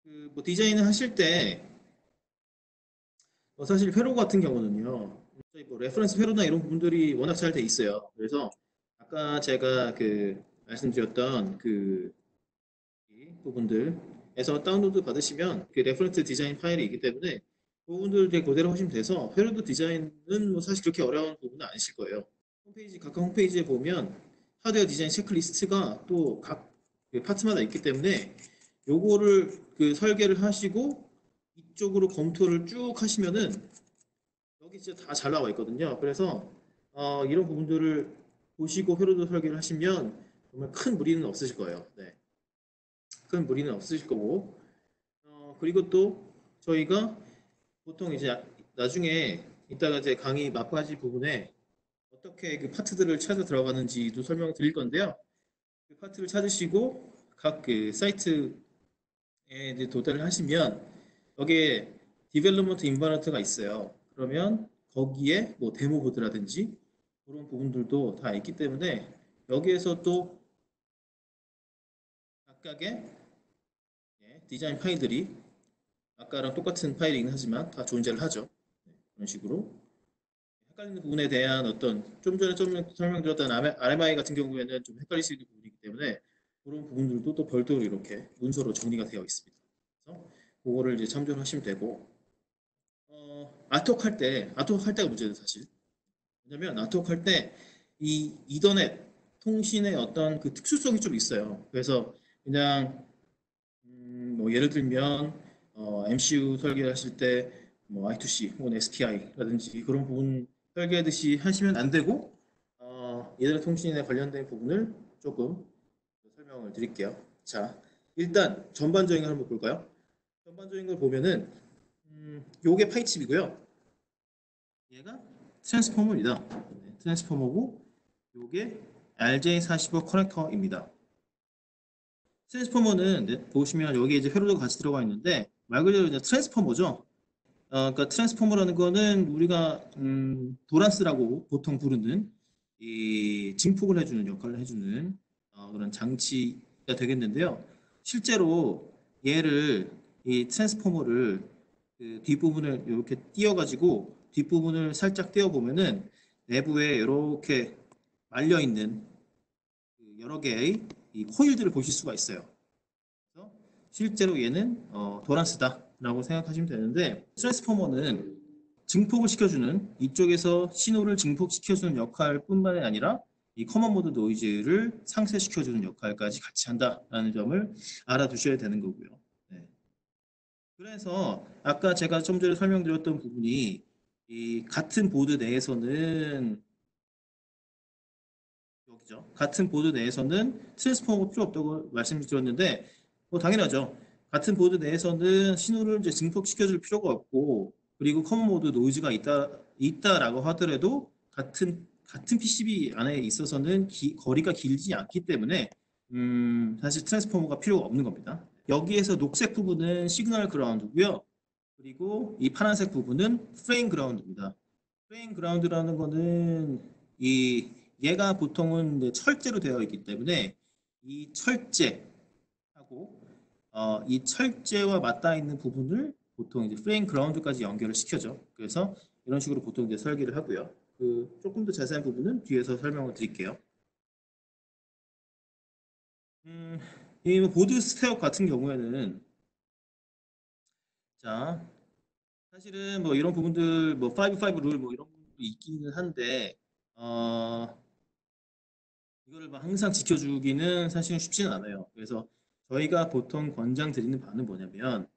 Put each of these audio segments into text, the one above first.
뭐 디자인을 하실 때 사실 회로 같은 경우는요. 저희 뭐 레퍼런스 회로나 이런 부분들이 워낙 잘 돼 있어요. 그래서 아까 제가 말씀드렸던 이 부분들에서 다운로드 받으시면 그 레퍼런스 디자인 파일이 있기 때문에 그 부분들 되게 그대로 하시면 돼서 회로도 디자인은 뭐 사실 그렇게 어려운 부분은 아니실 거예요. 각각 홈페이지에 보면 하드웨어 디자인 체크리스트가 또 각 파트마다 있기 때문에 요거를 설계를 하시고 이쪽으로 검토를 쭉 하시면은 여기 진짜 다 잘 나와 있거든요. 그래서 이런 부분들을 보시고 회로도 설계를 하시면 정말 큰 무리는 없으실 거예요. 네. 큰 무리는 없으실 거고 그리고 또 저희가 보통 이제 나중에 이따가 이제 강의 막바지 부분에 어떻게 그 파트들을 찾아 들어가는지도 설명드릴 건데요. 그 파트를 찾으시고 각 그 사이트에 이제 도달을 하시면 여기에 디벨롭먼트 인바런트가 있어요. 그러면 거기에 뭐 데모 보드라든지 그런 부분들도 다 있기 때문에 여기에서 또 각각의 디자인 파일들이 아까랑 똑같은 파일이긴 하지만 다 존재를 하죠. 그런 식으로 헷갈리는 부분에 대한 좀 전에 설명드렸던 RMI 같은 경우에는 좀 헷갈릴 수 있는 부분이기 때문에 그런 부분들도 또 별도로 이렇게 문서로 정리가 되어 있습니다. 그래서 그거를 이제 참조를 하시면 되고 아트웍 할 때가 문제는 사실. 왜냐면 아트웍 할 때 이 이더넷 통신의 어떤 그 특수성이 좀 있어요. 그래서 그냥 뭐 예를 들면 MCU 설계하실 때 뭐 I2C 혹은 STI라든지 그런 부분 설계하듯이 하시면 안 되고 얘들 통신에 관련된 부분을 조금 설명을 드릴게요. 자, 일단 전반적인 걸 한번 볼까요? 전반적인 걸 보면은 요게 파이칩이고요. 얘가 트랜스포머입니다. 네, 트랜스포머고 요게 RJ45 커넥터입니다. 트랜스포머는 보시면 여기 이제 회로도 같이 들어가 있는데 말 그대로 이제 트랜스포머죠. 그러니까 트랜스포머라는 거는 우리가 도란스라고 보통 부르는 이 증폭을 해주는 역할을 해주는 그런 장치가 되겠는데요. 실제로 얘를 이 트랜스포머를 그 뒷부분을 이렇게 띄어가지고 뒷부분을 살짝 띄어 보면은 내부에 이렇게 말려 있는 여러 개의 이 코일들을 보실 수가 있어요. 그래서 실제로 얘는 도란스다라고 생각하시면 되는데 트랜스포머는 증폭을 시켜주는 이쪽에서 신호를 증폭시켜주는 역할뿐만 아니라 이 커먼 모드 노이즈를 상쇄시켜주는 역할까지 같이 한다라는 점을 알아두셔야 되는 거고요. 네. 그래서 아까 제가 좀 전에 설명드렸던 부분이 이 같은 보드 내에서는 여기죠. 같은 보드 내에서는 트랜스포머가 필요 없다고 말씀드렸는데 뭐 당연하죠. 같은 보드 내에서는 신호를 이제 증폭시켜줄 필요가 없고 그리고 커먼 모드 노이즈가 있다라고 하더라도 같은 PCB 안에 있어서는 거리가 길지 않기 때문에 사실 트랜스포머가 필요가 없는 겁니다. 여기에서 녹색 부분은 시그널 그라운드고요. 그리고 이 파란색 부분은 프레임 그라운드입니다. 프레임 그라운드라는 거는 얘가 보통은 이제 철제로 되어 있기 때문에 이 철제하고 이 철제와 맞닿아 있는 부분을 보통 이제 프레임 그라운드까지 연결을 시켜줘. 그래서 이런 식으로 보통 이제 설계를 하고요. 조금 더 자세한 부분은 뒤에서 설명을 드릴게요. 이 보드 스테어 같은 경우에는 자 사실은 뭐 이런 부분들 뭐 5-5 룰 뭐 이런 부분도 있기는 한데 이거를 막 항상 지켜주기는 사실은 쉽지는 않아요. 그래서 저희가 보통 권장드리는 바는 뭐냐면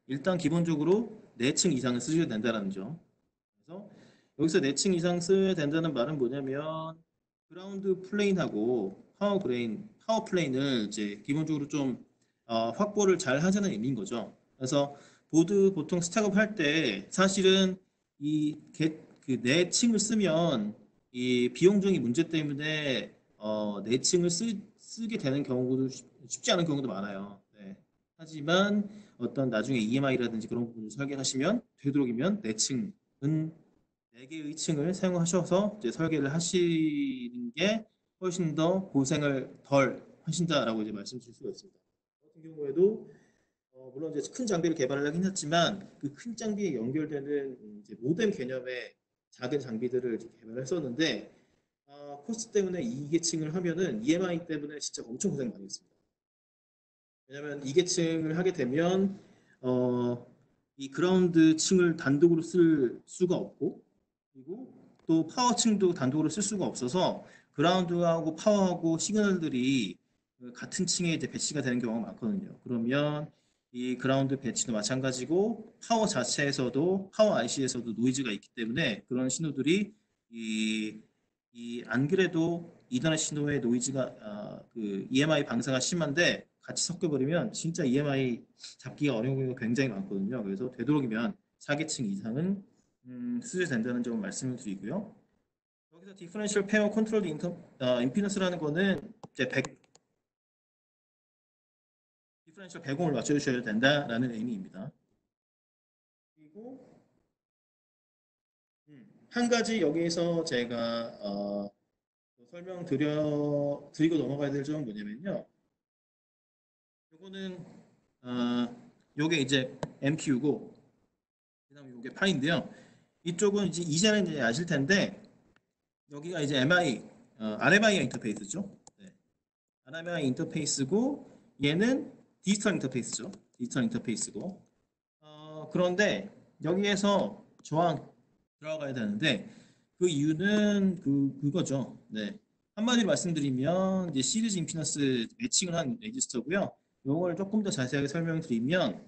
일단 기본적으로 4층 이상을 쓰셔야 된다는 점. 그래서 여기서 4층 이상 써야 된다는 말은 뭐냐면 그라운드 플레인하고 파워 플레인을 이제 기본적으로 좀 확보를 잘 하자는 의미인 거죠. 그래서 보드 보통 스택업 할 때 사실은 그 4층을 쓰면 이 비용적인 문제 때문에 4층을 쓰게 되는 경우도 쉽지 않은 경우도 많아요. 네. 하지만 어떤 나중에 EMI라든지 그런 부분을 설계하시면 되도록이면 4층은 4개의 층을 사용하셔서 이제 설계를 하시는 게 훨씬 더 고생을 덜 하신다라고 이제 말씀드릴 수가 있습니다. 같은 경우에도 물론 이제 큰 장비를 개발을 하긴 했지만 그 큰 장비에 연결되는 이제 모뎀 개념의 작은 장비들을 이렇게 개발했었는데 코스트 때문에 2계층을 하면은 EMI 때문에 진짜 엄청 고생 많이 했습니다. 왜냐하면 2계층을 하게 되면 어, 이 그라운드 층을 단독으로 쓸 수가 없고 그리고 또 파워층도 단독으로 쓸 수가 없어서 그라운드하고 파워하고 시그널들이 같은 층에 이제 배치가 되는 경우가 많거든요. 그러면 이 그라운드 배치도 마찬가지고 파워 자체에서도 파워 IC에서도 노이즈가 있기 때문에 그런 신호들이 이 안 그래도 이더넷 신호의 노이즈가 그 EMI 방사가 심한데 같이 섞여버리면 진짜 EMI 잡기가 어려운 경우가 굉장히 많거든요. 그래서 되도록이면 4계층 이상은 수주된다는 점을 말씀을 드리고요. 여기서 디퍼런셜 페어 컨트롤 임피던스라는 거는 이제 디퍼런셜 100옴을 맞춰주셔야 된다라는 의미입니다. 그리고 한 가지 여기서 제가 드리고 넘어가야 될 점은 뭐냐면요. 요거는 요게 이제 MQ고 그다음에 요게 파인데요. 이쪽은 이제는 이제 아실 텐데 여기가 이제 RMI 인터페이스죠. 네. RMI 인터페이스고 얘는 디지털 인터페이스죠. 디지털 인터페이스고 그런데 여기에서 저항 들어가야 되는데 그 이유는 그거죠. 네. 한마디로 말씀드리면 이제 시리즈 임피던스 매칭을 한 레지스터고요. 이걸 조금 더 자세하게 설명드리면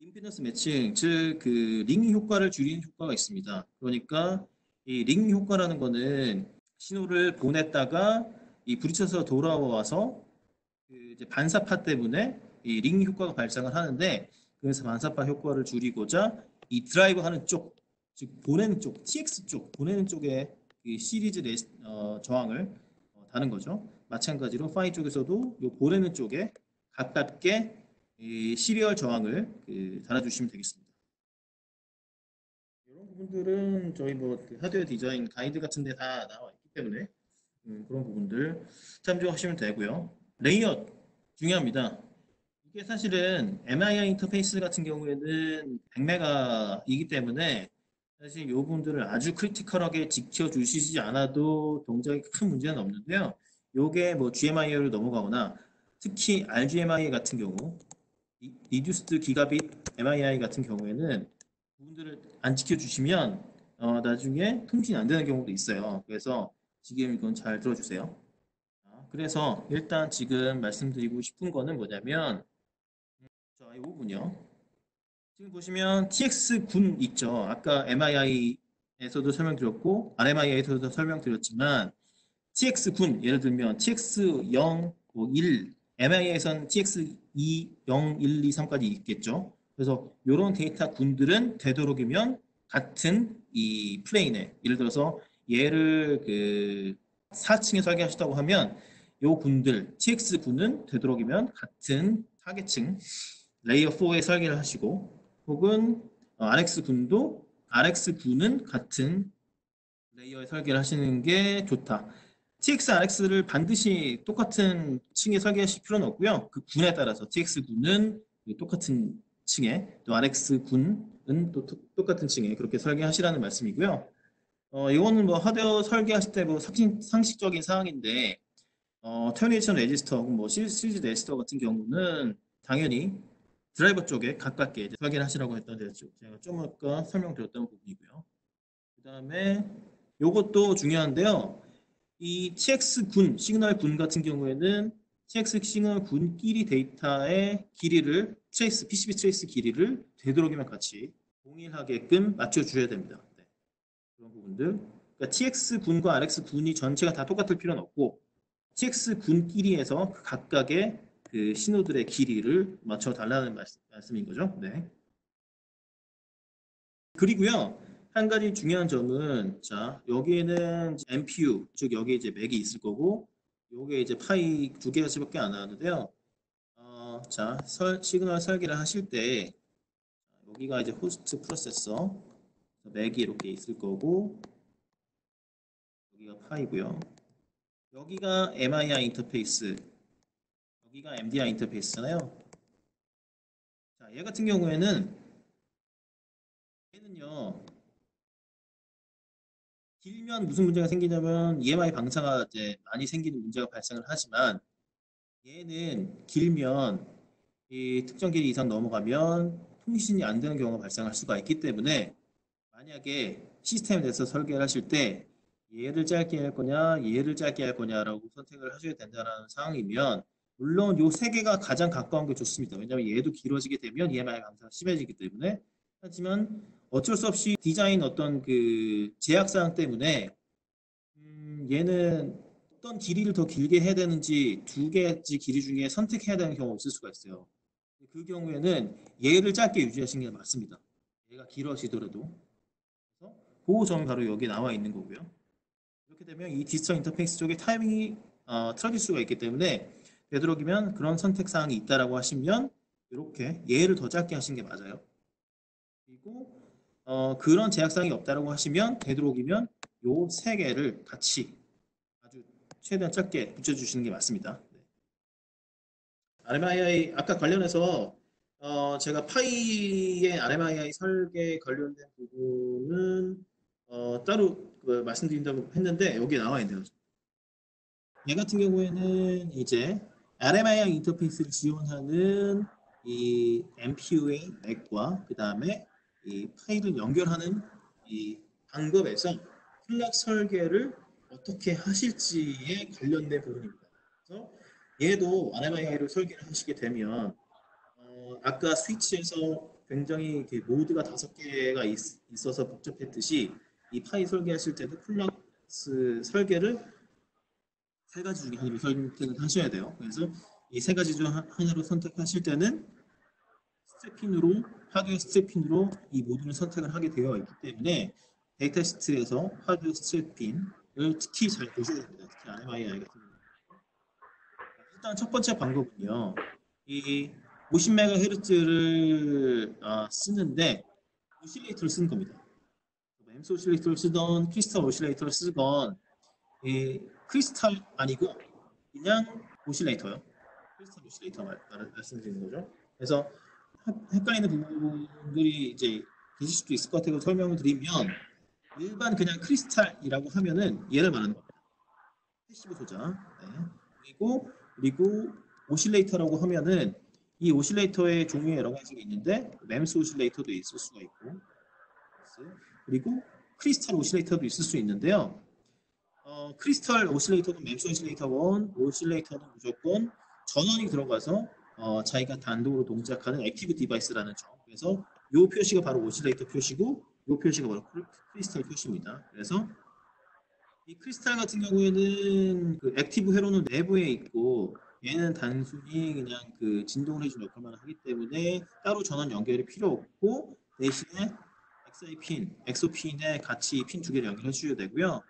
임피던스 매칭, 즉 그 링 효과를 줄이는 효과가 있습니다. 그러니까 이 링 효과라는 거는 신호를 보냈다가 이 부딪혀서 돌아와서 그 이제 반사파 때문에 이 링 효과가 발생을 하는데 그래서 반사파 효과를 줄이고자 이 드라이브 하는 쪽, 즉 보내는 쪽, TX 쪽, 보내는 쪽에 그 시리즈 저항을 다는 거죠. 마찬가지로 파이 쪽에서도 이 보내는 쪽에 가깝게 이 시리얼 저항을 달아주시면 되겠습니다. 이런 부분들은 저희 뭐그 하드웨어 디자인 가이드 같은 데 다 나와 있기 때문에 그런 부분들 참조하시면 되고요. 레이어 중요합니다. 이게 사실은 MII 인터페이스 같은 경우에는 100메가이기 때문에 사실 이 부분들을 아주 크리티컬하게 지켜주시지 않아도 동작에 큰 문제는 없는데요. 요게 뭐 GMI를 넘어가거나 특히 RGMI 같은 경우 리듀스드 기가빗 MII 같은 경우에는 부분들을 안 지켜주시면 나중에 통신이 안 되는 경우도 있어요. 그래서 지금 이건 잘 들어주세요. 그래서 일단 지금 말씀드리고 싶은 거는 뭐냐면 자, 이 부분요. 지금 보시면 TX9 있죠. 아까 MII에서도 설명드렸고 RMI에서도 설명드렸지만 TX9 예를 들면 TX0, 1, MI에서는 TX2, 0, 1, 2, 3까지 있겠죠. 그래서 이런 데이터 군들은 되도록이면 같은 이 플레인에 예를 들어서 얘를 그 4층에 설계하셨다고 하면 이 군들 TX9는 되도록이면 같은 타겟층 레이어 4에 설계를 하시고 혹은 RX9도 RX9는 같은 레이어에 설계를 하시는 게 좋다. TX, RX를 반드시 똑같은 층에 설계하실 필요는 없고요. 그 군에 따라서 TX 군은 똑같은 층에 또 RX 군은 또 똑같은 층에 그렇게 설계하시라는 말씀이고요. 이거는 뭐 하드웨어 설계하실 때 뭐 상식적인 사항인데 터미네이션 레지스터 혹은 뭐 시리즈 레지스터 같은 경우는 당연히 드라이버 쪽에 가깝게 이제 설계를 하시라고 했던 데죠. 제가 좀 아까 설명드렸던 부분이고요. 그 다음에 이것도 중요한데요. 이 TX 군, 시그널 군 같은 경우에는 TX 시그널 군끼리 데이터의 길이를 PCB 트레이스 길이를 되도록이면 같이 동일하게끔 맞춰주셔야 됩니다. 네. 그런 부분들. 그러니까 TX 군과 RX 군이 전체가 다 똑같을 필요는 없고 TX 군끼리에서 각각의 그 신호들의 길이를 맞춰 달라는 말씀인 거죠. 네. 그리고요. 한 가지 중요한 점은 자 여기에는 MPU 즉 여기 이제 맥이 있을 거고 요게 이제 파이 두 개가지밖에 안 나왔는데요. 자 시그널 설계를 하실 때 여기가 이제 호스트 프로세서 맥이 이렇게 있을 거고 여기가 파이고요. 여기가 MII 인터페이스 여기가 MDI 인터페이스잖아요. 자, 얘 같은 경우에는 얘는요. 길면 무슨 문제가 생기냐면 EMI 방사가 이제 많이 생기는 문제가 발생을 하지만 얘는 길면 이 특정 길이 이상 넘어가면 통신이 안 되는 경우가 발생할 수가 있기 때문에 만약에 시스템에 대해서 설계를 하실 때 얘를 짧게 할 거냐 얘를 짧게 할 거냐라고 선택을 하셔야 된다는 상황이면 물론 요 세 개가 가장 가까운 게 좋습니다. 왜냐하면 얘도 길어지게 되면 EMI 감사가 심해지기 때문에 하지만 어쩔 수 없이 디자인 어떤 그 제약사항 때문에 얘는 어떤 길이를 더 길게 해야 되는지 두 개지 길이 중에 선택해야 되는 경우가 있을 수가 있어요. 그 경우에는 얘를 짧게 유지하시는 게 맞습니다. 얘가 길어지더라도. 그래서 그 점이 바로 여기 나와 있는 거고요. 이렇게 되면 이 디지털 인터페이스 쪽에 타이밍이 틀어질 수가 있기 때문에 되도록이면 그런 선택 사항이 있다라고 하시면 이렇게 얘를 더 짧게 하시는 게 맞아요. 그리고 그런 제약사항이 없다라고 하시면 되도록이면 요 세 개를 같이 아주 최대한 짧게 붙여주시는 게 맞습니다. 네. RMII 아까 관련해서 제가 파이의 RMII 설계 관련된 부분은 따로 그 말씀드린다고 했는데 여기에 나와 있네요. 얘 같은 경우에는 이제 RMII 인터페이스를 지원하는 이 MPU의 맥과 그 다음에 이 파일을 연결하는 이 방법에서 플랫 설계를 어떻게 하실지에 관련된 부분입니다. 그래서 얘도 RMII로 설계를 하시게 되면 아까 스위치에서 굉장히 그 모드가 5개가 있어서 복잡했듯이 이 파일 설계하실 때도 플러스 설계를 세 가지 중에 하나로 선택을 하셔야 돼요. 그래서 이 세 가지 중 하나로 선택하실 때는 스트랩핀으로 하드웨어 스트랩핀으로 이 모듈을 선택을 하게 되어 있기 때문에 데이터 시트에서 하드웨어 스트랩핀을 특히 잘 보셔야 됩니다. 특히 RMII 같은 경우. 일단 첫 번째 방법은요. 이 50MHz를 쓰는데 오실레이터를 쓰는 겁니다. 엠스 오실레이터를 쓰던 크리스탈 오실레이터를 쓰건 이 크리스탈 아니고 그냥 오실레이터요. 크리스탈 오실레이터 말씀드리는 거죠. 그래서 헷갈리는 부분들이 이제 계실 수도 있을 것 같아서 설명을 드리면 일반 그냥 크리스탈이라고 하면은 얘를 말하는 겁니다. 패시브 소자. 네. 그리고 오실레이터라고 하면은 이 오실레이터의 종류가 여러 가지가 있는데 램스 오실레이터도 있을 수가 있고 그리고 크리스탈 오실레이터도 있을 수 있는데요. 크리스탈 오실레이터는 램스 오실레이터건 오실레이터는 무조건 전원이 들어가서 자기가 단독으로 동작하는 액티브 디바이스라는 점. 그래서 이 표시가 바로 오실레이터 표시고 이 표시가 바로 크리스탈 표시입니다. 그래서 이 크리스탈 같은 경우에는 그 액티브 회로는 내부에 있고 얘는 단순히 그냥 그 진동을 해주는 역할만 하기 때문에 따로 전원 연결이 필요 없고 대신에 XI 핀, 엑소 핀에 같이 핀 두 개를 연결해 주셔야 되고요.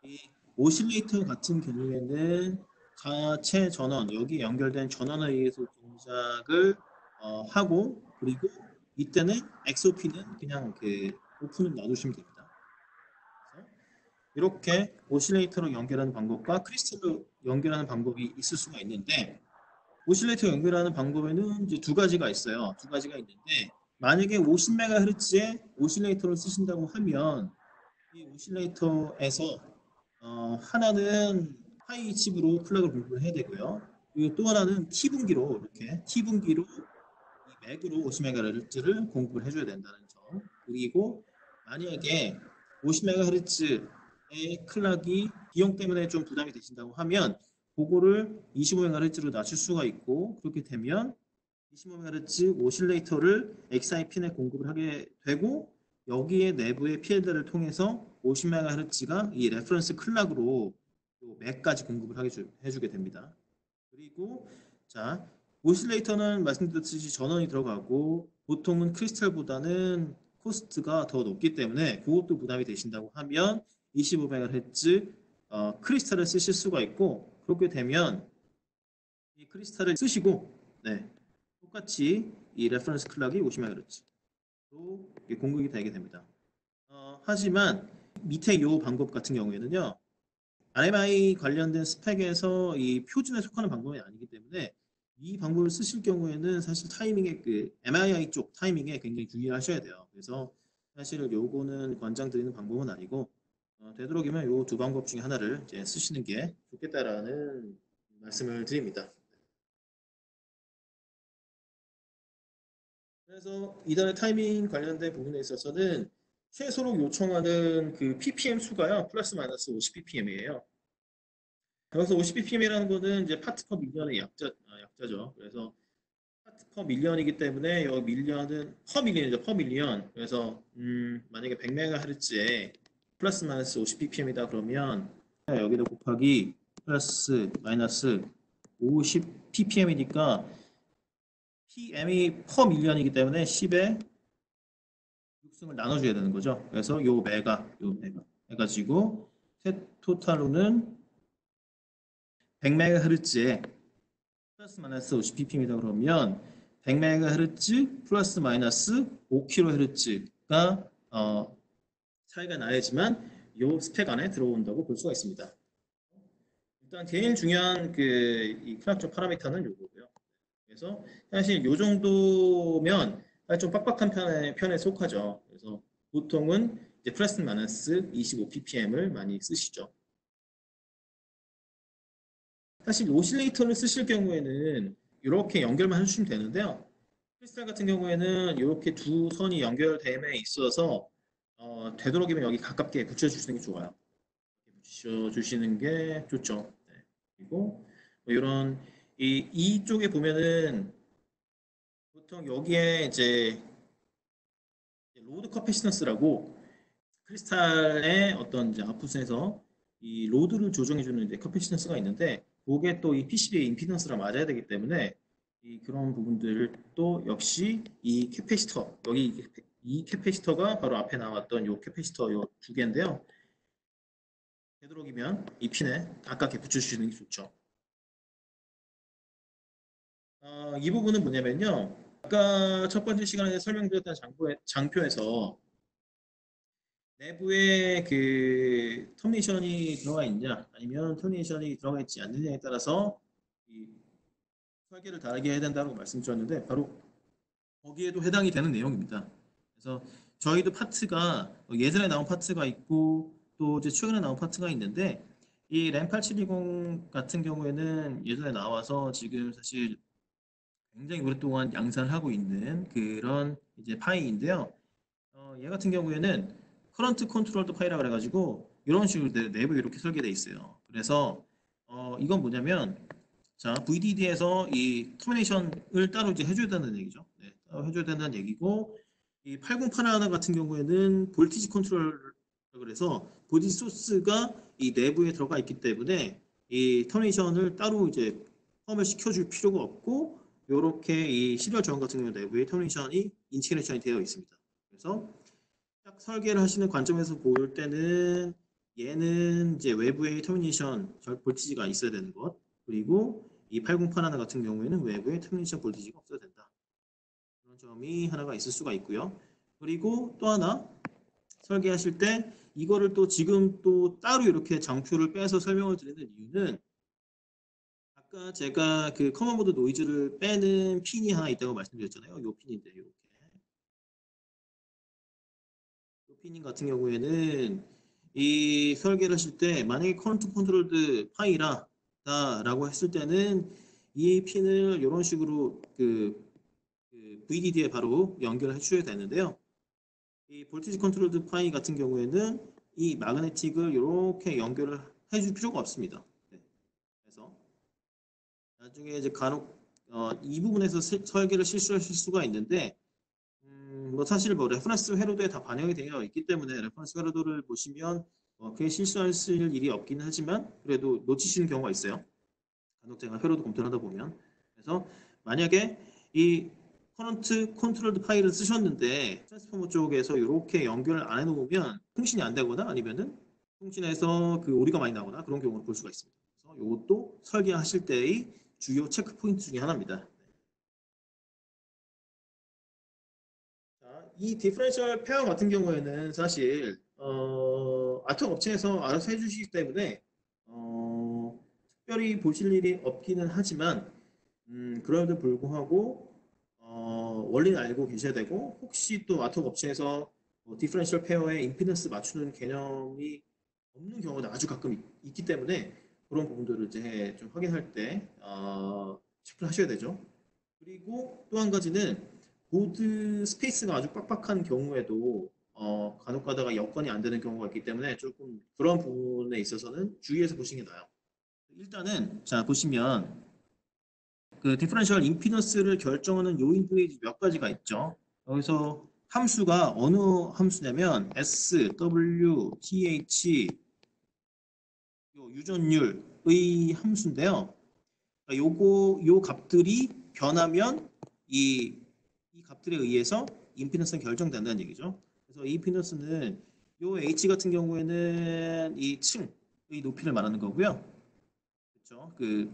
이 오실레이터 같은 경우에는 가체 전원, 여기 연결된 전원에 의해서 동작을 하고 그리고 이때는 엑소 핀은 그냥 그 오픈을 놔두시면 됩니다. 이렇게 오실레이터로 연결하는 방법과 크리스탈로 연결하는 방법이 있을 수가 있는데 오실레이터 연결하는 방법에는 이제 두 가지가 있어요. 두 가지가 있는데 만약에 50MHz의 오실레이터를 쓰신다고 하면 이 오실레이터에서 하나는 하이 칩으로 플러그를 공급을 해야 되고요. 그리고 또 하나는 T분기로 이렇게 T분기로 이 맥으로 50MHz를 공급을 해줘야 된다는 점. 그리고 만약에 50MHz의 클락이 비용 때문에 좀 부담이 되신다고 하면 그거를 25MHz로 낮출 수가 있고 그렇게 되면 25MHz 오실레이터를 XI 핀에 공급을 하게 되고 여기에 내부의 필드를 통해서 50MHz가 이 레퍼런스 클락으로 맥까지 공급을 해주게 됩니다. 그리고 자 오실레이터는 말씀드렸듯이 전원이 들어가고 보통은 크리스탈보다는 코스트가 더 높기 때문에 그것도 부담이 되신다고 하면 25MHz 크리스탈을 쓰실 수가 있고 그렇게 되면 이 크리스탈을 쓰시고 네, 똑같이 이 레퍼런스 클락이 50MHz로 공급이 되게 됩니다. 하지만 밑에 이 방법 같은 경우에는요. RMI 관련된 스펙에서 이 표준에 속하는 방법이 아니기 때문에 이 방법을 쓰실 경우에는 사실 타이밍에 그 MII 쪽 타이밍에 굉장히 주의하셔야 돼요. 그래서 사실 요거는 권장드리는 방법은 아니고 되도록이면 요 두 방법 중에 하나를 이제 쓰시는 게 좋겠다라는 말씀을 드립니다. 그래서 이달의 타이밍 관련된 부분에 있어서는 최소로 요청하는 그 ppm 수가요. 플러스 마이너스 50ppm이에요. 여기서 50ppm이라는 거는 이제 파트 퍼 밀리언의 약자죠. 그래서 파트 퍼 밀리언이기 때문에 여기 밀리언은 퍼 밀리언이죠. 퍼 밀리언. 그래서 만약에 100MHz에 플러스 마이너스 50ppm이다 그러면 여기다 곱하기 플러스 마이너스 50ppm이니까 PM이 퍼 밀리언이기 때문에 10에 6승을 나눠줘야 되는 거죠. 그래서 요 메가 해가지고 토탈로는 100MHz에 플러스 마이너스 50ppm이다 그러면 100MHz 플러스 마이너스 5kHz가 차이가 나야지만 요 스펙 안에 들어온다고 볼 수가 있습니다. 일단 제일 중요한 이 클락적 파라미터는 요거고요. 그래서 사실 요 정도면 좀 빡빡한 편에 속하죠. 그래서 보통은 이제 플러스 마이너스 25ppm을 많이 쓰시죠. 사실 오실레이터를 쓰실 경우에는 이렇게 연결만 해주시면 되는데요. 크리스탈 같은 경우에는 이렇게 두 선이 연결됨에 있어서 되도록이면 여기 가깝게 붙여주시는 게 좋아요. 붙여주시는 게 좋죠. 네. 그리고 뭐 이런 이쪽에 보면은 보통 여기에 이제 로드 커패시턴스라고 크리스탈의 어떤 이제 아웃풋에서 이 로드를 조정해주는 이제 커패시턴스가 있는데 그게 또 이 PCB의 임피던스랑 맞아야 되기 때문에 그런 부분들도 역시 이 캐패시터 여기 이 캐패시터가 바로 앞에 나왔던 요 캐패시터 요 두 개인데요. 되도록이면 이 핀에 가깝게 붙여주시는 게 좋죠. 이 부분은 뭐냐면요. 아까 첫 번째 시간에 설명드렸던 장표에서 내부에 그 터미네이션이 들어가 있냐 아니면 터미네이션이 들어가 있지 않느냐에 따라서 이 설계를 다르게 해야 된다고 말씀드렸는데 바로 거기에도 해당이 되는 내용입니다. 그래서 저희도 파트가 예전에 나온 파트가 있고 또 이제 최근에 나온 파트가 있는데 이 램 8720 같은 경우에는 예전에 나와서 지금 사실 굉장히 오랫동안 양산을 하고 있는 그런 이제 파이인데요. 얘 같은 경우에는 커런트 컨트롤드 파이라 그래가지고 이런 식으로 내부 이렇게 설계되어 있어요. 그래서 이건 뭐냐면 자 VDD에서 이 터미네이션을 따로 이제 해줘야 된다는 얘기죠. 네, 따로 해줘야 된다는 얘기고 이 8081 같은 경우에는 볼티지 컨트롤 그래서 볼티지 소스가 이 내부에 들어가 있기 때문에 이 터미네이션을 따로 이제 포함을 시켜줄 필요가 없고 이렇게 이 시리얼 저항 같은 경우 내부에 터미네이션이 인티그레이션이 되어 있습니다. 그래서 딱 설계를 하시는 관점에서 볼 때는 얘는 이제 외부에 터미네이션 볼티지가 있어야 되는 것 그리고 이 8081 같은 경우에는 외부에 터미네이션 볼티지가 없어야 된다. 그런 점이 하나가 있을 수가 있고요. 그리고 또 하나 설계하실 때 이거를 또 지금 또 따로 이렇게 장표를 빼서 설명을 드리는 이유는 아까 제가 그 커먼보드 노이즈를 빼는 핀이 하나 있다고 말씀드렸잖아요. 이 핀인데 이렇게 이 핀 같은 경우에는 이 설계를 하실 때 만약에 커런트 컨트롤드 파이라 라고 했을 때는 이 핀을 이런 식으로 그 VDD에 바로 연결해 주셔야 되는데요. 이 볼티지 컨트롤드 파이 같은 경우에는 이 마그네틱을 이렇게 연결을 해줄 필요가 없습니다. 네. 그래서 나중에 이제 간혹 이 부분에서 설계를 실수하실 수가 있는데 뭐 사실 뭐 레퍼런스 회로도에 다 반영이 되어 있기 때문에 레퍼런스 회로도를 보시면 그게 실수하실 일이 없긴 하지만 그래도 놓치시는 경우가 있어요. 간혹 제가 회로도 검토를 하다 보면 그래서 만약에 이 커런트 컨트롤드 파일을 쓰셨는데 트랜스포머 쪽에서 이렇게 연결을 안 해놓으면 통신이 안 되거나 아니면은 통신에서 그 오류가 많이 나거나 그런 경우를 볼 수가 있습니다. 그래서 이것도 설계하실 때의 주요 체크 포인트 중에 하나입니다. 자, 이 디퍼런셜 페어 같은 경우에는 사실 아트 업체에서 알아서 해주시기 때문에 특별히 보실 일이 없기는 하지만 그럼에도 불구하고 원리는 알고 계셔야 되고 혹시 또 아토 업체에서 디퍼런셜 페어의 임피던스 맞추는 개념이 없는 경우도 아주 가끔 있기 때문에 그런 부분들을 이제 좀 확인할 때 체크를 하셔야 되죠. 그리고 또 한 가지는 보드 스페이스가 아주 빡빡한 경우에도 간혹 가다가 여건이 안 되는 경우가 있기 때문에 조금 그런 부분에 있어서는 주의해서 보시는 게 나아요. 일단은 자 보시면 그 디퍼런셜 임피던스를 결정하는 요인들이 몇 가지가 있죠. 여기서 함수가 어느 함수냐면 S, W, TH, 요 유전율의 함수인데요. 그러니까 요 값들이 변하면 이 값들에 의해서 임피던스는 결정된다는 얘기죠. 그래서 이 임피던스는 요 H 같은 경우에는 이 층의 높이를 말하는 거고요. 그렇죠? 그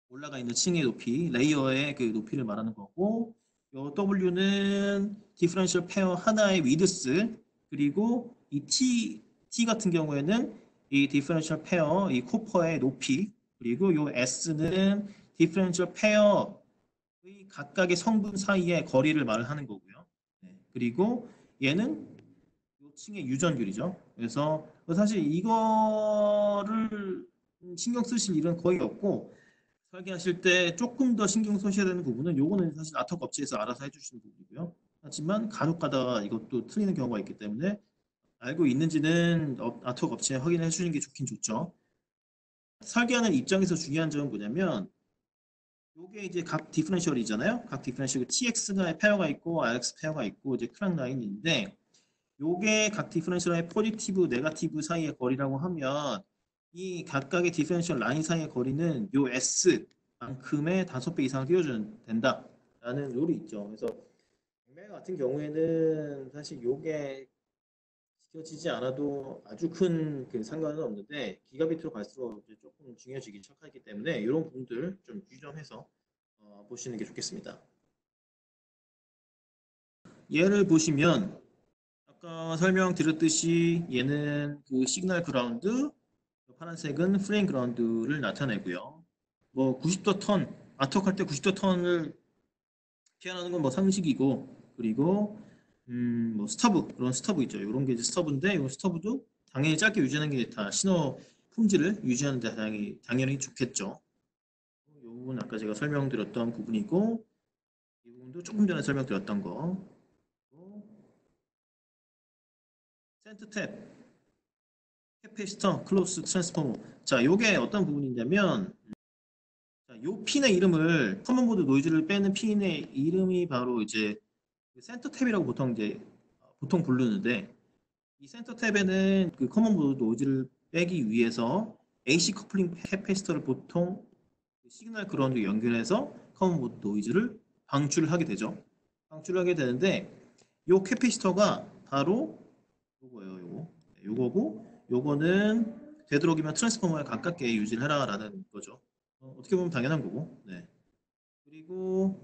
올라가 있는 층의 높이, 레이어의 그 높이를 말하는 거고, 요 W는 디퍼런셜 페어 하나의 위드스, 그리고 이 T 같은 경우에는 이 디퍼런셜 페어, 이 코퍼의 높이, 그리고 요 S는 디퍼런셜 페어의 각각의 성분 사이의 거리를 말하는 거고요. 네. 그리고 얘는 요 층의 유전율이죠. 그래서 사실 이거를 신경 쓰실 일은 거의 없고, 설계하실 때 조금 더 신경 쓰셔야 되는 부분은 요거는 사실 아토 업체에서 알아서 해주시는 부분이고요. 하지만 간혹 가다가 이것도 틀리는 경우가 있기 때문에 알고 있는지는 아토 업체에 확인해 주시는 게 좋긴 좋죠. 설계하는 입장에서 중요한 점은 뭐냐면 요게 이제 각 디퍼런셜이잖아요. 각 디퍼런셜 TX가 페어가 있고 RX 페어가 있고 이제 크락 라인인데 요게 각 디퍼런셜의 포지티브, 네거티브 사이의 거리라고 하면 이 각각의 디퍼런셜 라인 사이의 거리는 요 S만큼의 5배 이상을 띄워줘야 된다라는 룰이 있죠. 그래서 백매 같은 경우에는 사실 요게 지켜지지 않아도 아주 큰 그 상관은 없는데 기가비트로 갈수록 이제 조금 중요해지기 시작하기 때문에 이런 부분들 좀 유점해서 보시는 게 좋겠습니다. 예를 보시면 아까 설명드렸듯이 얘는 그 시그널 그라운드, 파란색은 프레임 그라운드를 나타내고요. 뭐 90도 턴, 아트웍 할때 90도 턴을 피하는 건 뭐 상식이고, 그리고 뭐 스터브, 그런 스터브 있죠. 이런 게 이제 스터브인데, 이 스터브도 당연히 짧게 유지하는 게 다 신호 품질을 유지하는 데 당연히 좋겠죠. 이 부분 아까 제가 설명드렸던 부분이고, 이 부분도 조금 전에 설명드렸던 거. 센터 탭, 캐피시터, 클로스, 트랜스포머. 자, 요게 어떤 부분이냐면, 자, 요 핀의 이름을, 커먼보드 노이즈를 빼는 핀의 이름이 바로 이제 센터 탭이라고 보통 부르는데, 이 센터 탭에는 그 커먼보드 노이즈를 빼기 위해서 AC 커플링 캐패시터를 보통 시그널 그라운드 연결해서 커먼보드 노이즈를 방출을 하게 되죠. 방출을 하게 되는데, 요 캐패시터가 바로 요거예요, 요거. 네, 요거고, 요거는 되도록이면 트랜스포머에 가깝게 유지를 해라라는 거죠. 어떻게 보면 당연한 거고. 네. 그리고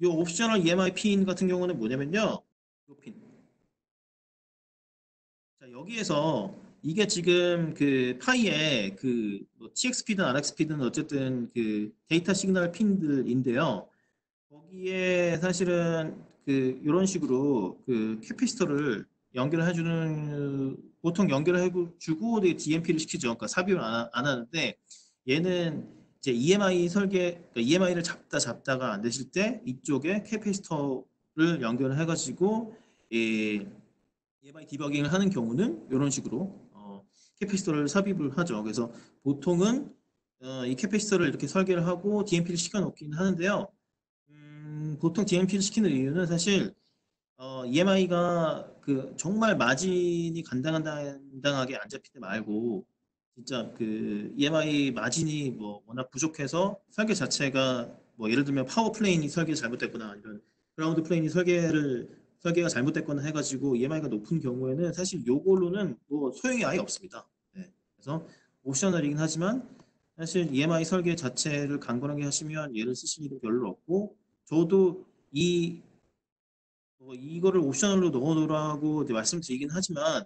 요 옵셔널 EMI 핀 같은 경우는 뭐냐면요. 요 핀. 자, 여기에서 이게 지금 그 파이의 그뭐 TXP든 RXP든 어쨌든 그 데이터 시그널 핀들인데요. 거기에 사실은 그 이런 식으로 그 캐피시터를 연결해 주는 보통 연결해 주고 DMP를 시키죠. 그러니까 삽입을 안 하는데 얘는 이제 EMI 설계, 그러니까 EMI를 잡다가 안 되실 때 이쪽에 캐피시터를 연결해 가지고 EMI 디버깅을 하는 경우는 이런 식으로 캐피시터를 삽입을 하죠. 그래서 보통은 이 캐피시터를 이렇게 설계를 하고 DMP를 시켜 놓긴 하는데요. 보통 DMP를 시키는 이유는 사실 EMI가 그 정말 마진이 간당간당하게 안 잡힐 때 말고 진짜 그 EMI 마진이 뭐 워낙 부족해서 설계 자체가 뭐 예를 들면 파워 플레인이 설계 잘못됐거나 아니면 그라운드 플레인이 설계가 잘못됐거나 해가지고 EMI가 높은 경우에는 사실 요걸로는 뭐 소용이 아예 없습니다. 네. 그래서 옵셔널이긴 하지만 사실 EMI 설계 자체를 강건하게 하시면 얘를 쓰실 일은 별로 없고 저도 이거를 옵셔널로 넣어놓으라고 말씀드리긴 하지만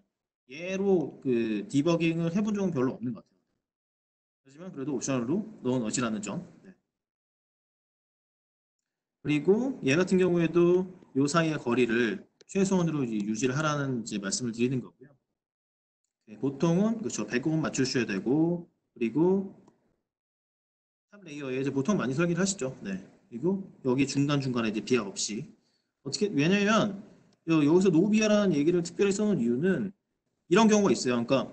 얘로 그 디버깅을 해본 적은 별로 없는 것 같아요. 하지만 그래도 옵셔널로 넣어 놓으시라는 점. 네. 그리고 얘 같은 경우에도 요 사이의 거리를 최소한으로 이제 유지를 하라는 이제 말씀을 드리는 거고요. 네, 보통은 그렇죠. 배꼽은 맞추셔야 되고 그리고 탑 레이어에 이제 보통 많이 설계를 하시죠. 네. 그리고 여기 중간중간에 이제 비약 없이 어떻게 왜냐면 여기서 노비아라는 얘기를 특별히 써놓은 이유는 이런 경우가 있어요. 그러니까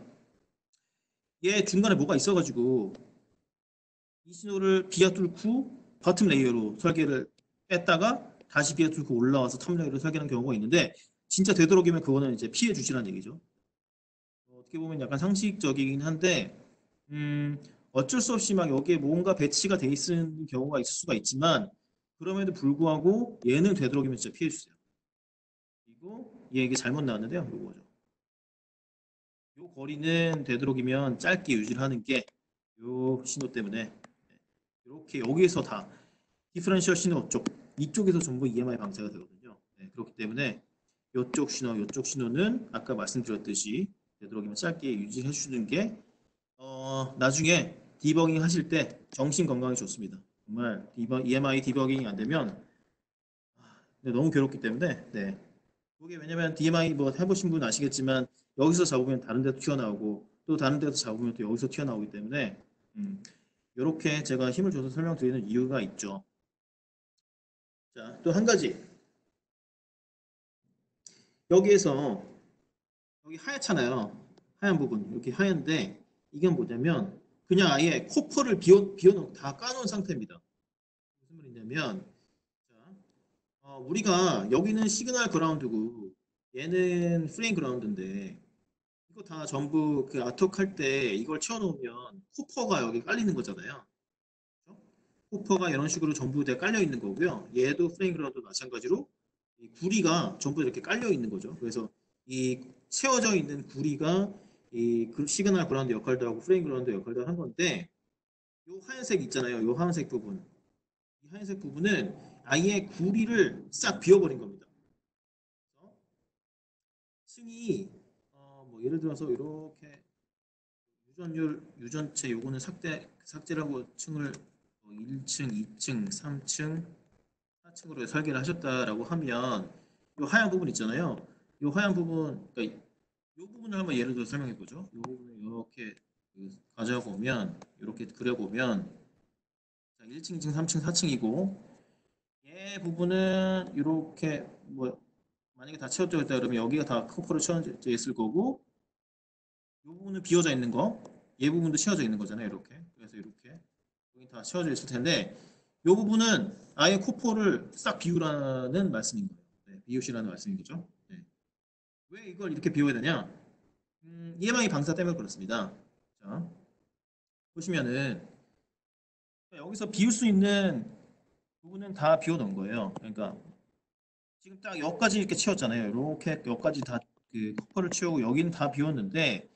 얘 중간에 뭐가 있어가지고 이 신호를 비아 뚫고 바텀 레이어로 설계를 뺐다가 다시 비아 뚫고 올라와서 탑 레이어로 설계하는 경우가 있는데 진짜 되도록이면 그거는 이제 피해 주시라는 얘기죠. 어떻게 보면 약간 상식적이긴 한데 어쩔 수 없이 막 여기에 뭔가 배치가 돼 있는 경우가 있을 수가 있지만 그럼에도 불구하고 얘는 되도록이면 진짜 피해 주세요. 그리고 얘 이게 잘못 나왔는데요. 요거죠. 요 거리는 되도록이면 짧게 유지를 하는 게 요 신호 때문에 이렇게 여기에서 다 디퍼런셜 신호 쪽 이쪽에서 전부 EMI 방사가 되거든요. 네, 그렇기 때문에 이쪽 신호는 아까 말씀드렸듯이 되도록이면 짧게 유지해 주는 게 나중에 디버깅 하실 때 정신 건강에 좋습니다. 정말 EMI 디버깅이 안 되면 너무 괴롭기 때문에 네. 그게 왜냐면 DMI 뭐 해보신 분 아시겠지만 여기서 잡으면 다른 데도 튀어나오고 또 다른 데서 잡으면 또 여기서 튀어나오기 때문에 이렇게 제가 힘을 줘서 설명드리는 이유가 있죠. 자, 또 한 가지 여기에서 여기 하얗잖아요. 하얀 부분 이렇게 하얀데 이건 뭐냐면 그냥 아예 코퍼를 비워놓고 다 까놓은 상태입니다. 무슨 말이냐면 자, 우리가 여기는 시그널 그라운드고 얘는 프레임 그라운드인데 이거 다 전부 그 아트웍 할 때 이걸 채워놓으면 코퍼가 여기 깔리는 거잖아요. 그렇죠? 코퍼가 이런 식으로 전부 다 깔려 있는 거고요. 얘도 프레임 그라운드 마찬가지로 이 구리가 전부 이렇게 깔려 있는 거죠. 그래서 이 채워져 있는 구리가 이 시그널 그라운드 역할도 하고 프레임 그라운드 역할도 한 건데 요 하얀색 있잖아요. 요 하얀색 부분. 이 하얀색 부분은 아예 구리를 싹 비워버린 겁니다. 그래서 층이 뭐 예를 들어서 이렇게 유전체 요거는 삭제라고 층을 1층, 2층, 3층, 4층으로 설계를 하셨다라고 하면 이 하얀 부분 있잖아요. 이 하얀 부분, 그러니까 이 부분을 한번 예를 들어 설명해 보죠. 이 부분을 이렇게 가져보면 이렇게 그려보면 1층, 2층, 3층, 4층이고 얘 부분은 이렇게 뭐 만약에 다 채워져 있다 그러면 여기가 다 커퍼로 채워져 있을 거고 이 부분은 비어져 있는 거, 얘 부분도 채워져 있는 거잖아요. 이렇게. 그래서 이렇게 여기 다 채워져 있을 텐데 이 부분은 아예 코퍼를 싹 비우라는 말씀인 거예요. 네, 비우시라는 말씀인 거죠. 네. 왜 이걸 이렇게 비워야 되냐? EMI 방사 때문에 그렇습니다. 자, 보시면은 여기서 비울 수 있는 부분은 다 비워 놓은 거예요. 그러니까 지금 딱 여기까지 이렇게 채웠잖아요. 이렇게 여기까지 다 그 커퍼를 채우고 여기는 다 비웠는데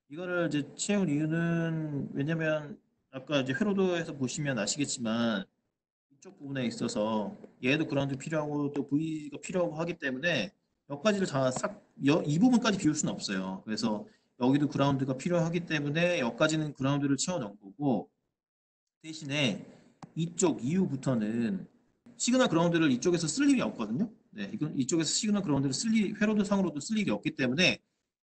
이거를 이제 채운 이유는 왜냐면 아까 이제 회로도에서 보시면 아시겠지만 이쪽 부분에 있어서 얘도 그라운드 필요하고 또 V가 필요하고 하기 때문에 여기까지를 다 싹 이 부분까지 비울 수는 없어요. 그래서 여기도 그라운드가 필요하기 때문에 여기까지는 그라운드를 채워 넣은 거고 대신에 이쪽 이후부터는 시그널 그라운드를 이쪽에서 쓸 일이 없거든요. 네, 이건 이쪽에서 시그널 그라운드를 쓸 일이 회로도 상으로도 쓸 일이 없기 때문에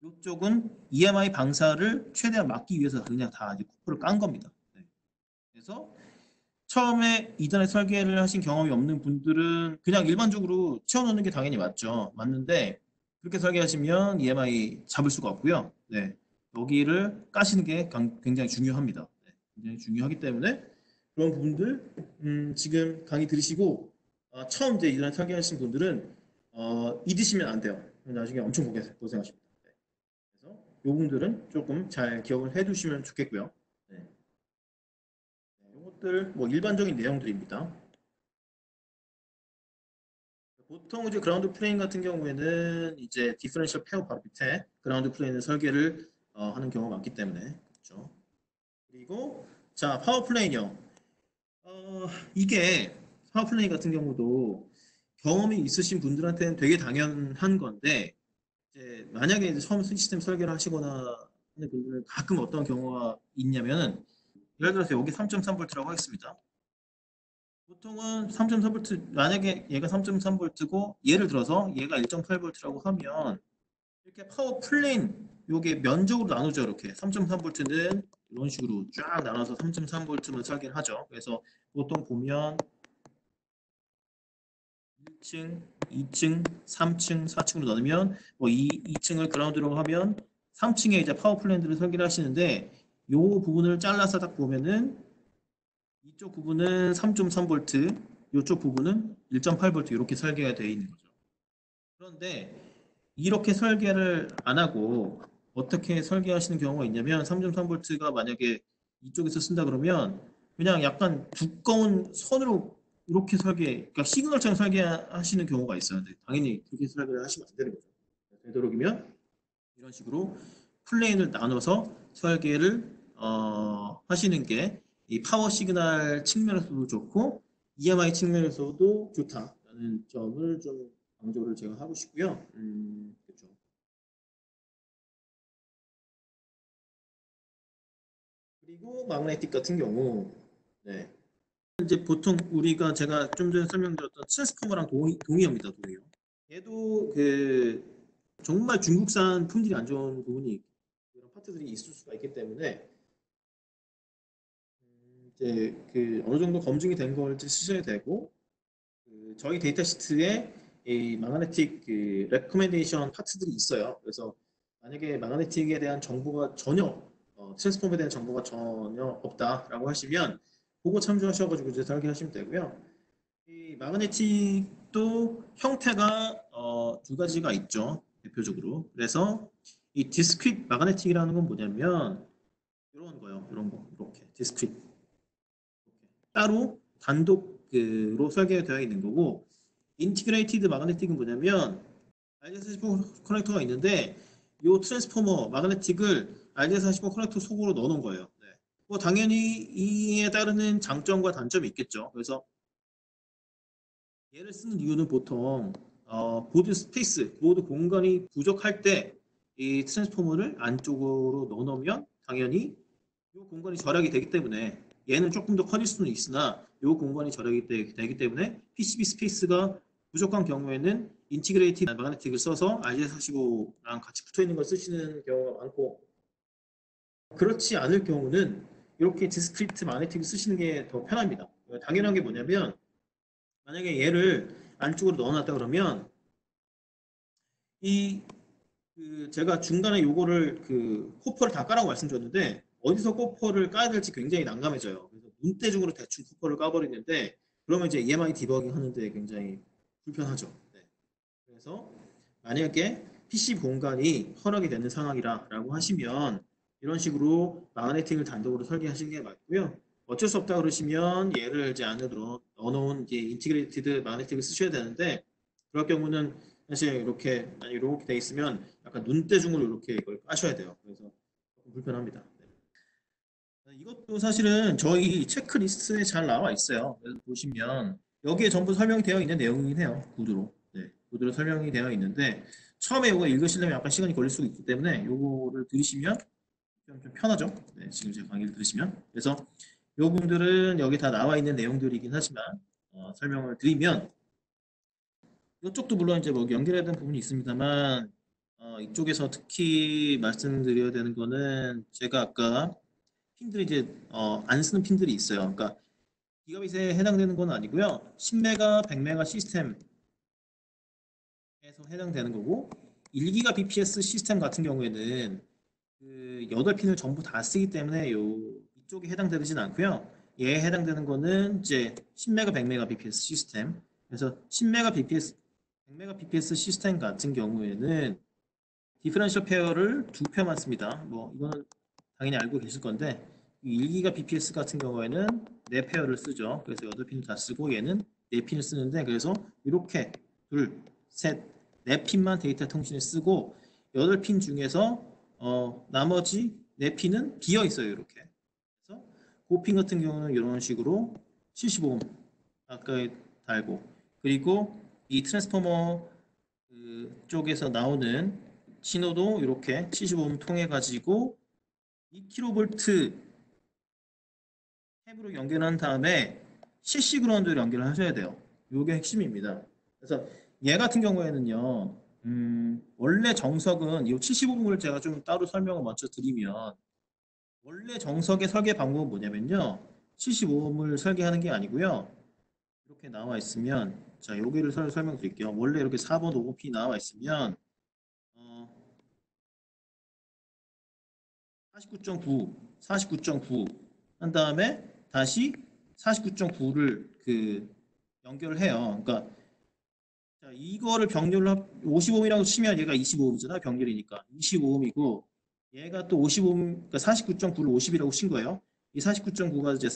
이쪽은 EMI 방사를 최대한 막기 위해서 그냥 다 이제 코프를 깐 겁니다. 네. 그래서 처음에 이전에 설계를 하신 경험이 없는 분들은 그냥 일반적으로 채워넣는 게 당연히 맞죠. 맞는데 그렇게 설계하시면 EMI 잡을 수가 없고요. 네. 여기를 까시는 게 굉장히 중요합니다. 네. 굉장히 중요하기 때문에 그런 부분들 지금 강의 들으시고 처음 이제 이전에 설계하신 분들은 잊으시면 안 돼요. 나중에 엄청 고생하십니다. 네. 그래서 이 부분들은 조금 잘 기억을 해두시면 좋겠고요. 네. 이것들 뭐 일반적인 내용들입니다. 보통 이제 그라운드 플레인 같은 경우에는 이제 디퍼런셜 페어 바로 밑에 그라운드 플레인을 설계를 하는 경우가 많기 때문에 그렇죠. 그리고 자 파워 플레인이요. 이게 파워 플레인 같은 경우도 경험이 있으신 분들한테는 되게 당연한 건데 이제 만약에 이제 처음 시스템 설계를 하시거나 하는 분들은 가끔 어떤 경우가 있냐면은 예를 들어서 여기 3.3V라고 하겠습니다. 보통은 3.4V, 만약에 얘가 3.3V고 예를 들어서 얘가 1.8V라고 하면 이렇게 파워 플레인 요게 면적으로 나누죠. 이렇게 3.3V는 이런 식으로 쫙 나눠서 3.3V만 설계를 하죠. 그래서 보통 보면 1층, 2층, 3층, 4층으로 나누면 뭐 2층을 그라운드로 하면 3층에 이제 파워 플랜트를 설계를 하시는데 요 부분을 잘라서 딱 보면은 이쪽 부분은 3.3V, 이쪽 부분은 1.8V 이렇게 설계가 되어 있는 거죠. 그런데 이렇게 설계를 안 하고 어떻게 설계하시는 경우가 있냐면 3.3V가 만약에 이쪽에서 쓴다 그러면 그냥 약간 두꺼운 선으로 이렇게 그러니까 시그널처럼 설계하시는 경우가 있어요. 근데 당연히 그렇게 설계를 하시면 안 되는 거죠. 되도록이면 이런 식으로 플레인을 나눠서 설계를 하시는 게 이 파워 시그널 측면에서도 좋고 EMI 측면에서도 좋다라는 점을 좀 강조를 제가 하고 싶고요. 그렇죠. 그리고 마그네틱 같은 경우, 네. 이제 보통 우리가 제가 좀 전에 설명드렸던 트랜스포머랑 동의어입니다. 동의어. 얘도 그 정말 중국산 품질이 안 좋은 부분이 이런 파트들이 있을 수가 있기 때문에 이제 그 어느 정도 검증이 된 걸 쓰셔야 되고 그 저희 데이터 시트에 이 마그네틱 그 레코멘데이션 파트들이 있어요. 그래서 만약에 마그네틱에 대한 정보가 전혀 트랜스폼에 대한 정보가 전혀 없다라고 하시면 그거 참조하셔가지고 이제 설계하시면 되고요. 이 마그네틱도 형태가 두 가지가 있죠. 대표적으로. 그래서 이 디스크릿 마그네틱이라는 건 뭐냐면 이런 거요. 이런 거 이렇게 디스크릿 따로 단독으로 설계되어 있는 거고 인티그레이티드 마그네틱은 뭐냐면 RJ45 커넥터가 있는데 이 트랜스포머 마그네틱을 RJ45 커넥터 속으로 넣어놓은 거예요. 네. 뭐 당연히 이에 따르는 장점과 단점이 있겠죠. 그래서 얘를 쓰는 이유는 보통 보드 스페이스, 보드 공간이 부족할 때 이 트랜스포머를 안쪽으로 넣어놓으면 당연히 이 공간이 절약이 되기 때문에 얘는 조금 더 커질 수는 있으나 이 공간이 절약이 되기 때문에 PCB 스페이스가 부족한 경우에는 인티그레이티드 마그네틱을 써서 RJ45랑 같이 붙어 있는 걸 쓰시는 경우가 많고 그렇지 않을 경우는 이렇게 디스크리트 마그네틱을 쓰시는 게 더 편합니다. 당연한 게 뭐냐면 만약에 얘를 안쪽으로 넣어놨다 그러면 이 제가 중간에 요거를 그 코퍼를 다 까라고 말씀드렸는데 어디서 코퍼를 까야 될지 굉장히 난감해져요. 그래서 눈대중으로 대충 코퍼를 까버리는데 그러면 이제 EMI 디버깅 하는데 굉장히 불편하죠. 네. 그래서 만약에 PC 공간이 허락이 되는 상황이라고 하시면 이런 식으로 마그네틱을 단독으로 설계하시는 게 맞고요. 어쩔 수 없다 그러시면 얘를 이제 안으로 넣어놓은 이제 인티그레이티드 마그네틱을 쓰셔야 되는데 그럴 경우는 사실 이렇게 돼 있으면 약간 눈대중으로 이렇게 이걸 까셔야 돼요. 그래서 조금 불편합니다. 네. 이것도 사실은 저희 체크리스트에 잘 나와 있어요. 그래서 보시면 여기에 전부 설명이 되어 있는 내용이긴 해요. 구두로. 네, 구두로 설명이 되어 있는데 처음에 이거 읽으시려면 약간 시간이 걸릴 수 있기 때문에 이거를 들으시면 좀 편하죠. 네, 지금 제 강의를 들으시면. 그래서 이 부분들은 여기 다 나와 있는 내용들이긴 하지만 설명을 드리면 이쪽도 물론 이제 뭐 연결해야 되는 부분이 있습니다만 이쪽에서 특히 말씀드려야 되는 거는 제가 아까 핀들이 이제 안 쓰는 핀들이 있어요. 그러니까 기가빗에 해당되는 건 아니고요. 10메가, 100메가 시스템에서 해당되는 거고 1기가 bps 시스템 같은 경우에는 그 8핀을 전부 다 쓰기 때문에 이쪽에 해당되진 않고요. 얘에 해당되는 거는 이제 10메가, 100메가 bps 시스템. 그래서 10메가 bps, 100메가 bps 시스템 같은 경우에는 디퍼런셜 페어를 두 페어만 씁니다. 뭐 이거는 당연히 알고 계실 건데 1기가 bps 같은 경우에는 4페어를 쓰죠. 그래서 8핀을 다 쓰고 얘는 4핀을 쓰는데 그래서 이렇게 둘, 셋, 4핀만 데이터 통신을 쓰고 8핀 중에서 나머지 4핀은 비어 있어요. 이렇게. 그래서 그 핀 같은 경우는 이런 식으로 75옴 아까 달고 그리고 이 트랜스포머 쪽에서 나오는 신호도 이렇게 75옴 통해 가지고 2kV 탭으로 연결한 다음에 CC 그라운드를 연결을 하셔야 돼요. 이게 핵심입니다. 그래서 얘 같은 경우에는요, 원래 정석은 이 75분을 제가 좀 따로 설명을 먼저 드리면, 원래 정석의 설계 방법은 뭐냐면요, 75음을 설계하는 게 아니고요. 이렇게 나와 있으면, 자, 여기를 설명드릴게요. 원래 이렇게 4번 5번 핀이 나와 있으면 49.9, 49.9 한 다음에 다시 49.9를 그 연결을 해요. 그러니까 자, 이거를 병렬로 55음이라고 치면 얘가 25음이잖아. 병렬이니까 25음이고 얘가 또 55음, 그러니까 49.9를 50이라고 친 거예요. 이 49.9가 이제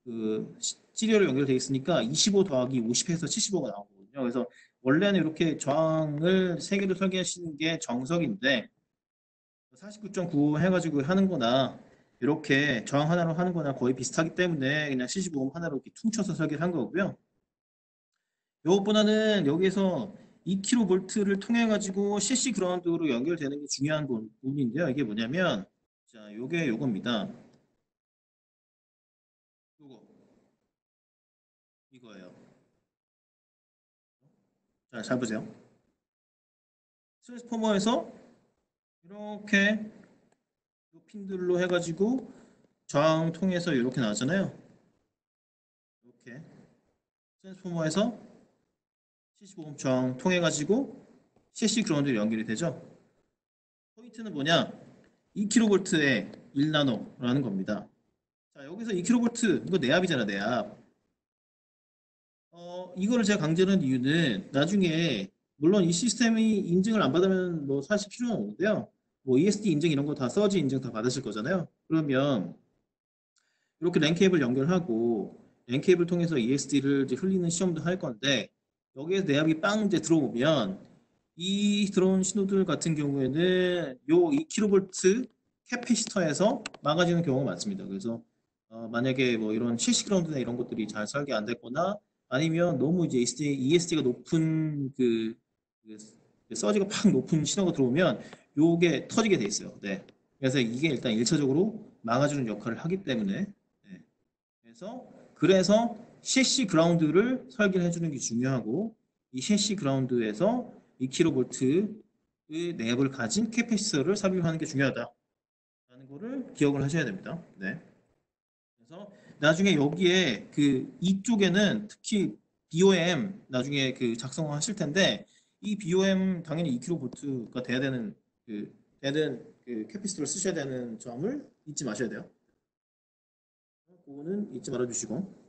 그 시리얼로 연결되어 있으니까 25 더하기 50 해서 75가 나오거든요. 그래서 원래는 이렇게 저항을 세 개로 설계하시는 게 정석인데 49.9 해가지고 하는 거나 이렇게 저항 하나로 하는 거나 거의 비슷하기 때문에 그냥 75음 하나로 이렇게 퉁쳐서 설계를 한 거고요. 이것보다는 여기서 2kV를 통해 가지고 CC 그라운드로 연결되는 게 중요한 부분인데요. 이게 뭐냐면 자, 요게 요겁니다. 요거 이거예요. 자, 잘 보세요. 트랜스포머에서 이렇게 요 핀들로 해가지고 저항 통해서 이렇게 나왔잖아요. 이렇게 트랜스포머에서 75옴 저항 통해 가지고 CC 그라운드로 연결이 되죠. 포인트는 뭐냐? 2kV에 1나노라는 겁니다. 자, 여기서 2kV 이거 내압이잖아, 내압. 이거를 제가 강조하는 이유는 나중에 물론 이 시스템이 인증을 안 받으면 뭐 사실 필요는 없는데요. 뭐 ESD 인증 이런 거 다 서지 인증 다 받으실 거잖아요. 그러면 이렇게 랜 케이블 연결하고 랜 케이블 통해서 ESD를 이제 흘리는 시험도 할 건데 여기에서 내압이 빵 이제 들어오면 이 들어온 신호들 같은 경우에는 요 2kV 캐피시터에서 막아지는 경우가 많습니다. 그래서 만약에 뭐 이런 실시 그라운드나 이런 것들이 잘 설계 안 됐거나 아니면 너무 이제 ESD가 높은 그 서지가 팍 높은 신호가 들어오면 요게 터지게 돼 있어요. 네. 그래서 이게 일단 1차적으로 막아주는 역할을 하기 때문에 네. 그래서 CC 그라운드를 설계를 해주는 게 중요하고 이 CC 그라운드에서 2kV의 랩을 가진 캐패시터를 삽입하는 게 중요하다라는 거를 기억을 하셔야 됩니다. 네. 그래서 나중에 여기에 그 이쪽에는 특히 BOM 나중에 그 작성하실 텐데 이 BOM 당연히 2kV가 돼야 되는 그 캐패시터를 쓰셔야 되는 점을 잊지 마셔야 돼요. 그거는 잊지 말아 주시고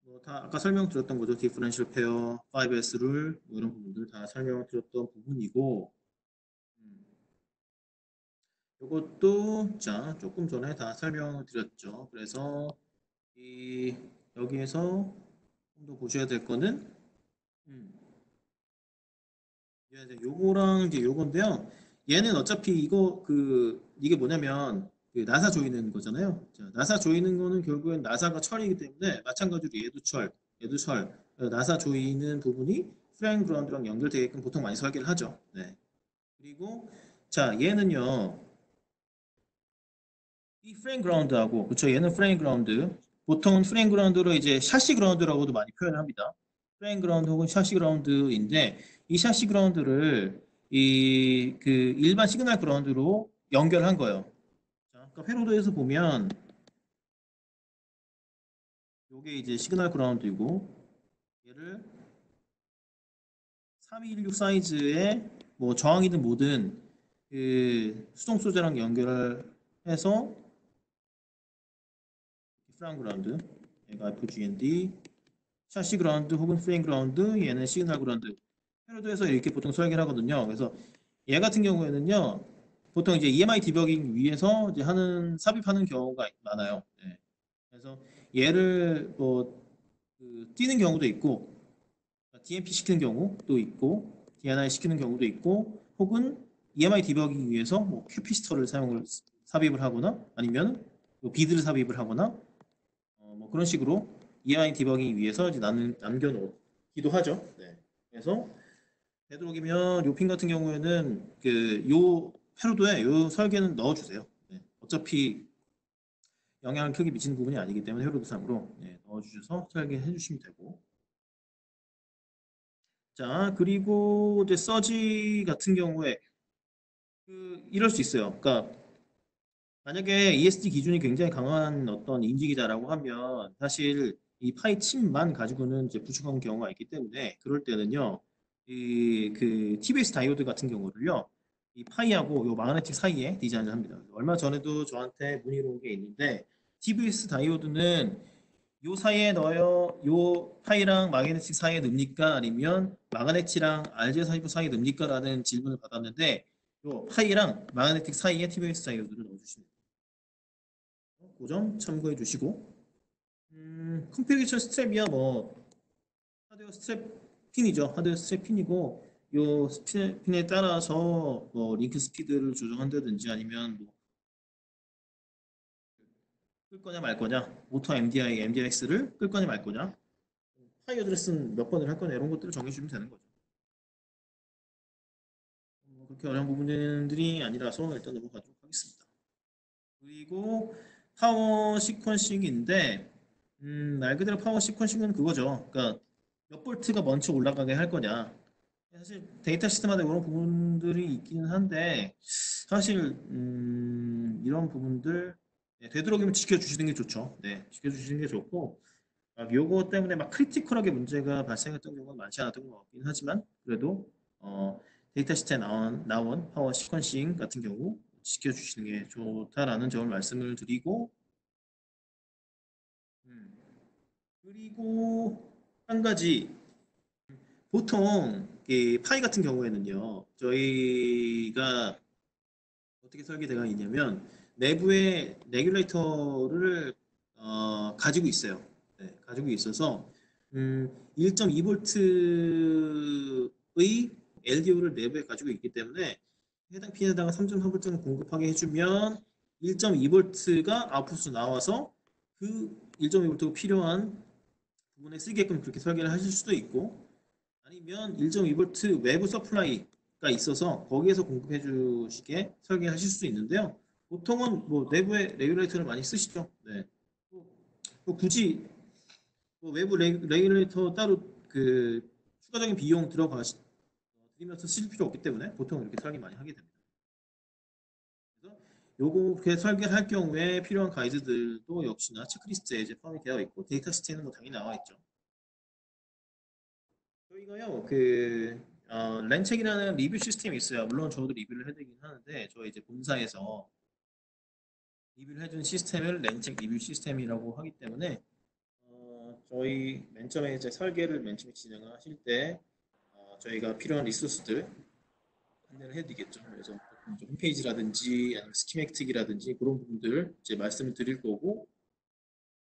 뭐 다 아까 설명드렸던 거죠. 디퍼런셜 페어, 5S 룰 이런 부분들 다 설명드렸던 부분이고 이것도 자 조금 전에 다 설명을 드렸죠. 그래서 이 여기에서 좀 더 보셔야 될 거는 음, 요거랑 이제 요건데요. 얘는 어차피 이게 뭐냐면 그 나사 조이는 거잖아요. 자, 나사 조이는 거는 결국엔 나사가 철이기 때문에 마찬가지로 얘도 철. 나사 조이는 부분이 프레임 그라운드랑 연결되게끔 보통 많이 설계를 하죠. 네. 그리고 자, 얘는요. 이 프레임 그라운드하고 그쵸 얘는 프레임 그라운드 보통 프레임 그라운드로 이제 샤시 그라운드라고도 많이 표현을 합니다. 프레임 그라운드 혹은 샤시 그라운드인데 이 샤시 그라운드를 이 그 일반 시그널 그라운드로 연결한 거예요. 자, 그러니까 회로도에서 보면 이게 이제 시그널 그라운드이고 얘를 3216 사이즈의 뭐 저항이든 뭐든 그 수동 소재랑 연결을 해서 프레임 그라운드 얘가 FGND 샤시 그라운드 혹은 프레임 그라운드 얘는 시그널 그라운드 패러드에서 이렇게 보통 설계를 하거든요. 그래서 얘 같은 경우에는요 보통 이제 EMI 디버깅 위에서 이제 삽입하는 경우가 많아요. 네. 그래서 얘를 뛰는 경우도 있고 DMP 시키는 경우도 있고 DNI 시키는 경우도 있고 혹은 EMI 디버깅 위해서 뭐 캐피시터를 삽입을 하거나 아니면 뭐 비드를 삽입을 하거나 뭐 그런 식으로 EMI 디버깅 위해서 이제 남겨놓기도 하죠. 네. 그래서 되도록이면 요 핀 같은 경우에는 요 패러도에 요 설계는 넣어주세요. 네. 어차피 영향을 크게 미치는 부분이 아니기 때문에 회로도상으로 넣어주셔서 설계해 주시면 되고. 자, 그리고 이제 서지 같은 경우에 이럴 수 있어요. 그러니까 만약에 ESD 기준이 굉장히 강한 어떤 인식이다라고 하면 사실 이 파이 칩만 가지고는 이제 부족한 경우가 있기 때문에 그럴 때는요, 이 그 TBS 다이오드 같은 경우를요, 이 파이하고 요 마그네틱 사이에 디자인을 합니다. 얼마 전에도 저한테 문의로 온 게 있는데 TBS 다이오드는 요 사이에 넣어요. 요 파이랑 마그네틱 사이에 넣습니까? 아니면 마그네틱이랑 RJ45 사이에 넣습니까? 라는 질문을 받았는데 요 파이랑 마그네틱 사이에 TBS 다이오드를 넣어주시면 돼요. 그 점 참고해 주시고 컴퓨테이션 스트랩이야 뭐 하드웨어 스트랩 핀이죠. 하드웨어 스트랩 핀이고 요 핀에 따라서 뭐 링크 스피드를 조정한다든지 아니면 뭐 끌 거냐 말 거냐 오토 MDI, MDX를 끌 거냐 말 거냐 파이 어드레스는 몇 번을 할 거냐 이런 것들을 정해주면 되는 거죠. 그렇게 어려운 부분들이 아니라서 일단 넘어가도록 하겠습니다. 그리고 파워 시퀀싱인데 말 그대로 파워 시퀀싱은 그거죠. 그러니까 몇 볼트가 먼저 올라가게 할 거냐. 사실 데이터 시스템마다 이런 부분들이 있기는 한데 사실 이런 부분들 되도록이면 지켜주시는 게 좋죠. 네, 지켜주시는 게 좋고 요거 때문에 막 크리티컬하게 문제가 발생했던 경우가 많지 않았던 것 같긴 하지만 그래도 데이터 시트에 나온 파워 시퀀싱 같은 경우 지켜주시는 게 좋다라는 점을 말씀을 드리고 음, 그리고 한 가지 보통 이 파이 같은 경우에는요 저희가 어떻게 설계되어 있냐면 내부에 레귤레이터를 가지고 있어요. 네, 가지고 있어서 1.2V의 LDO를 내부에 가지고 있기 때문에 해당 핀에다가 3.3V를 공급하게 해주면 1.2V가 아웃풋으로 나와서 그 1.2V가 필요한 부분에 쓰게끔 그렇게 설계를 하실 수도 있고 아니면 1.2V 외부 서플라이가 있어서 거기에서 공급해 주시게 설계하실 수 있는데요. 보통은 뭐 내부에 레귤레이터를 많이 쓰시죠. 네. 뭐 굳이 뭐 외부 레귤레이터 따로 그 추가적인 비용 들이면서 쓰실 필요 없기 때문에 보통 이렇게 설계 많이 하게 됩니다. 그래서 요렇게 설계를 할 경우에 필요한 가이드들도 역시나 체크리스트에 이제 포함이 되어 있고 데이터 시트에는 뭐 당연히 나와 있죠. 저희가요, 렌책이라는 리뷰 시스템이 있어요. 물론 저도 리뷰를 해드리긴 하는데, 저희 이제 본사에서 리뷰를 해준 시스템을 렌책 리뷰 시스템이라고 하기 때문에, 저희 맨 처음에 이제 설계를 맨 처음에 진행을 하실 때, 저희가 필요한 리소스들 안내를 해드리겠죠. 그래서 이제 홈페이지라든지, 아니면 스키맥틱이라든지 그런 부분들 이제 말씀을 드릴 거고,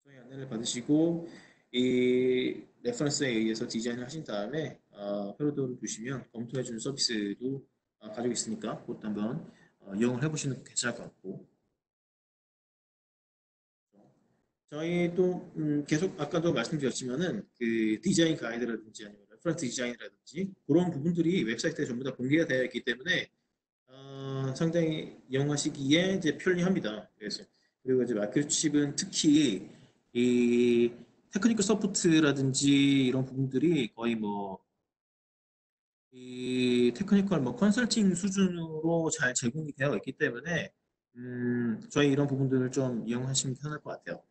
저희 안내를 받으시고 이 레퍼런스에 의해서 디자인을 하신 다음에 표로도를 주시면 검토해 주는 서비스도 가지고 있으니까 그것도 한번 이용을 해보시는 것도 괜찮을 것 같고 저희 또 계속 아까도 말씀드렸지만은 그 디자인 가이드라든지 아니면 레퍼런스 디자인이라든지 그런 부분들이 웹사이트에 전부 다 공개가 되어 있기 때문에 상당히 이용하시기에 이제 편리합니다. 그래서 그리고 이제 마이크로칩은 특히 이 테크니컬 서포트라든지 이런 부분들이 거의 뭐 이 테크니컬 뭐 컨설팅 수준으로 잘 제공이 되어 있기 때문에 저희 이런 부분들을 좀 이용하시면 편할 것 같아요.